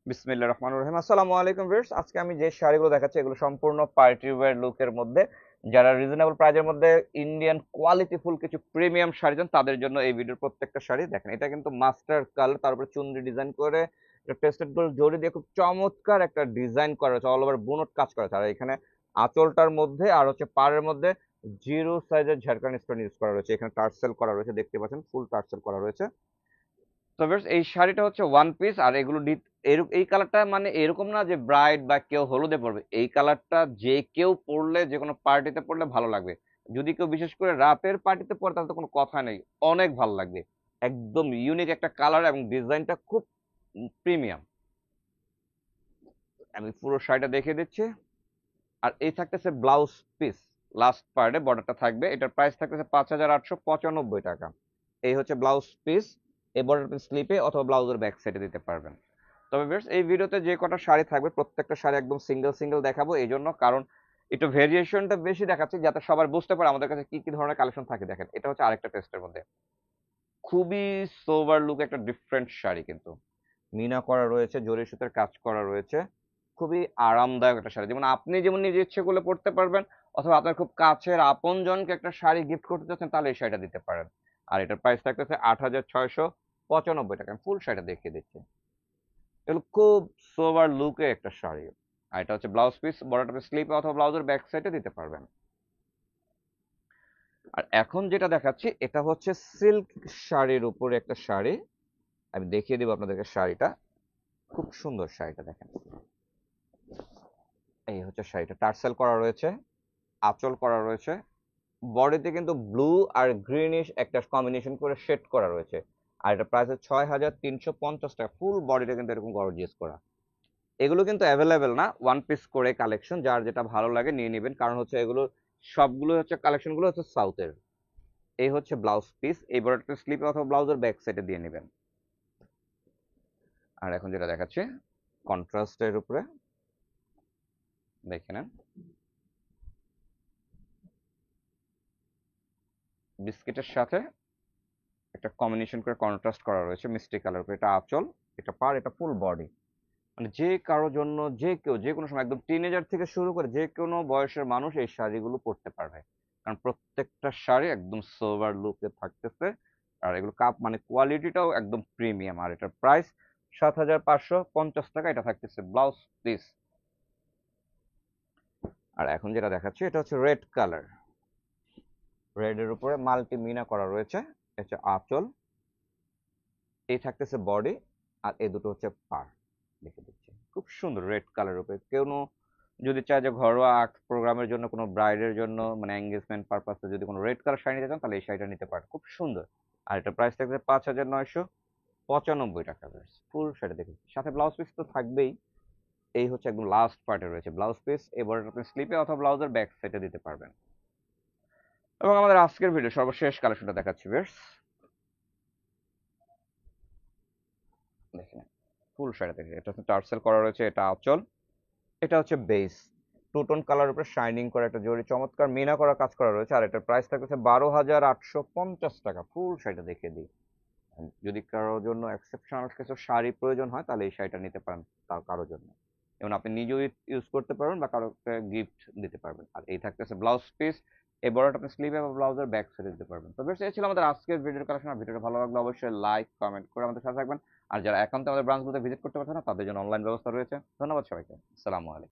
বিসমিল্লাহির রহমানির রহিম। আসসালামু আলাইকুম ভিউয়ার্স। আজকে আমি যে শাড়িগুলো দেখাচ্ছি এগুলো সম্পূর্ণ পার্টি ওয়্যার লুকের মধ্যে। যারা রিজনেবল প্রাইজের মধ্যে ইন্ডিয়ান কোয়ালিটিফুল কিছু প্রিমিয়াম শাড়ি চান তাদের জন্য এই ভিডিওর প্রত্যেকটা শাড়ি দেখেন। এটা কিন্তু মাস্টার কালার, তার উপরে চুনরি ডিজাইন করে টেস্টেড গোল্ড জরি দিয়ে খুব চমৎকার একটা ডিজাইন করা হয়েছে, অল ওভার বুনট কাজ করা আছে। আর এখানে আঁচলটার মধ্যে আর হচ্ছে পাড়ের মধ্যে জিরো সাইজের ঝাড়খান্ড স্টোন ইউজ করা রয়েছে। এখানে টার্সেল করা রয়েছে, দেখতে পাচ্ছেন ফুল টার্সেল করা রয়েছে। তো ভিউয়ার্স এই শাড়িটা হচ্ছে ওয়ান পিস, আর এগুলো এই কালারটা মানে এরকম না যে ব্রাইড বা কেউ হলুদে পরবে। এই কালারটা যে কেউ পরলে, যে কোনো পার্টিতে পরলে ভালো লাগবে। যদি কেউ বিশেষ করে রাতের পার্টিতে পরে তাহলে তো কোনো কথা নেই, অনেক ভালো লাগবে। একদম ইউনিক একটা কালার এবং ডিজাইনটা খুব প্রিমিয়াম। আমি পুরো শাড়িটা দেখিয়ে দিচ্ছি। আর এই থাকতেছে ব্লাউজ পিস, লাস্ট পার্টে বর্ডারটা থাকবে। এটার প্রাইস থাকতেছে 5,895 টাকা। এই হচ্ছে ব্লাউজ পিস। এই বর্ডার স্লিপে অথবা ব্লাউজের ব্যাক সাইডে দিতে পারবেন। তবে ভিউয়ার্স এই ভিডিওতে যে কটা শাড়ি থাকবে প্রত্যেকটা শাড়ি একদম সিঙ্গেল সিঙ্গেল দেখাবো, এই জন্য কারণ একটু ভেরিয়েশনটা বেশি দেখাচ্ছি যাতে সবার বুঝতে পারে আমাদের কাছে কি কি ধরনের কালেকশন থাকে। দেখেন এটা হচ্ছে আরেকটা টেস্টের মধ্যে খুবই সোবার লুক একটা ডিফারেন্ট শাড়ি, কিন্তু মিনা করা রয়েছে, জরি সুতার কাজ করা রয়েছে। খুবই আরামদায়ক একটা শাড়ি, যেমন আপনি যেমন নিজে ইচ্ছে করলে পড়তে পারবেন, অথবা আপনার খুব কাছের আপনজনকে একটা শাড়ি গিফট করতে চাচ্ছেন তাহলে এই শাড়িটা দিতে পারেন। আর এটার প্রাইস থাকতেছে 8,695 টাকা। আমি ফুল শাড়িটা দেখিয়ে দিচ্ছি। এগুলো খুব সোবার লুকে একটা শাড়ি। আর এটা হচ্ছে ব্লাউজ পিস, বড়টা স্লিপে অথবা ব্লাউজের ব্যাক সাইডে দিতে পারবেন। আর এখন যেটা দেখাচ্ছি এটা হচ্ছে সিল্ক শাড়ির উপরে একটা শাড়ি। আমি দেখিয়ে দিব আপনাদেরকে শাড়িটা। খুব সুন্দর শাড়িটা দেখেন। এই হচ্ছে শাড়িটা, টার্সেল করা রয়েছে, আঁচল করা রয়েছে। বডিতে কিন্তু ব্লু আর গ্রিনিশ একটা কম্বিনেশন করে শেড করা রয়েছে। আর এটা প্রাইস 6,350 টাকা। ফুল বডিটা কিন্তু এরকম গর্জিয়াস করা। এগুলো কিন্তু অ্যাভেলেবেল না, ওয়ান পিস করে কালেকশন। যার যেটা ভালো লাগে নিয়ে নেবেন, কারণ হচ্ছে এগুলো সবগুলো হচ্ছে কালেকশন গুলো হচ্ছে সাউথের। এই হচ্ছে ব্লাউজ পিস, এই বডিটা স্লিপে অথবা ব্লাউজের ব্যাক সাইডে দিয়ে নেবেন। আর এখন যেটা দেখাচ্ছে কন্ট্রাস্টের উপরে দেখে নেন, বিস্কিটের সাথে একটা কম্বিনেশন করে কন্ট্রাস্ট করা রয়েছে মিষ্টি কালার উপরে। এটা আঁচল, এটা পাড়, এটা ফুল বডি। মানে যে কারোর জন্য, যে কেউ যে কোনো সময়, একদম টিনেজার থেকে শুরু করে যে কোনো বয়সের মানুষ এই শাড়িগুলো পরতে পারবে। কারণ প্রত্যেকটা শাড়ি একদম সোবার লুকে থাকতেছে। আর এগুলো কাপ মানে কোয়ালিটিটাও একদম প্রিমিয়াম। আর এটার প্রাইস 7,550 টাকা। এটা থাকতেছে ব্লাউজ পিস। আর এখন যেটা দেখাচ্ছি এটা হচ্ছে রেড কালার। রেড এর উপরে মাল্টি মিনা করা রয়েছে। এটা হচ্ছে আঁচল, এই থাকতেছে বডি, আর এই দুটো হচ্ছে পার। দেখে দিচ্ছি খুব সুন্দর রেড কালার উপরে। কেউ যদি চায় যে ঘরোয়া আর্ট প্রোগ্রামের জন্য, কোনো ব্রাইডের জন্য মানে এঙ্গেজমেন্ট পারপাসে যদি কোনো রেড কালার শাড়ি নিতে চান তাহলে এই শাড়িটা নিতে পারেন, খুব সুন্দর। আর এটা প্রাইস থাকবে 5,995 টাকা। ফুল শাড়ি দেখুন, সাথে ব্লাউজ পিস তো থাকবেই। এই হচ্ছে একদম লাস্ট পার্টে রয়েছে ব্লাউজ পিস। এবার আপনি স্লিপে অথবা ব্লাউজের ব্যাক সাইডে দিতে পারবেন। এবং আমাদের আজকের ভিডিও সর্বশেষ কালেকশনটা দেখাচ্ছি বেশ, দেখে নেন ফুল শাড়ি দেখে। এটা হচ্ছে টার্সেল করা রয়েছে, এটা আঁচল, এটা হচ্ছে বেস। টু টোন কালার উপরে শাইনিং করে একটা জরি চমৎকার মিনা করা কাজ করা রয়েছে। আর এটার প্রাইস থাকছে 12,850 টাকা। ফুল শাড়িটা দেখিয়ে দিই। যদি কারোর জন্য এক্সেপশনাল কিছু শাড়ি প্রয়োজন হয় তাহলে এই শাড়িটা নিতে পারেন তার কারোর জন্য। যেমন আপনি নিজেও ইউজ করতে পারবেন বা কারোকে গিফট দিতে পারবেন। আর এই থাকতেছে ব্লাউজ পিস, এই বড়টা আপনি স্লিভে বা ব্লাউজের ব্যাক সাইডে দিতে পারবেন। তো বেশ, এই ছিল আমাদের আজকের ভিডিওর কালেকশন। আর ভিডিওটা ভালো লাগলে অবশ্যই লাইক কমেন্ট করে আমাদের সাথে থাকবেন। আর যারা একান্তে আমাদের ব্রাঞ্চগুলোতে ভিজিট করতে পারছেন না তাদের জন্য অনলাইন ব্যবস্থা রয়েছে। ধন্যবাদ সবাইকে। আসসালামু আলাইকুম।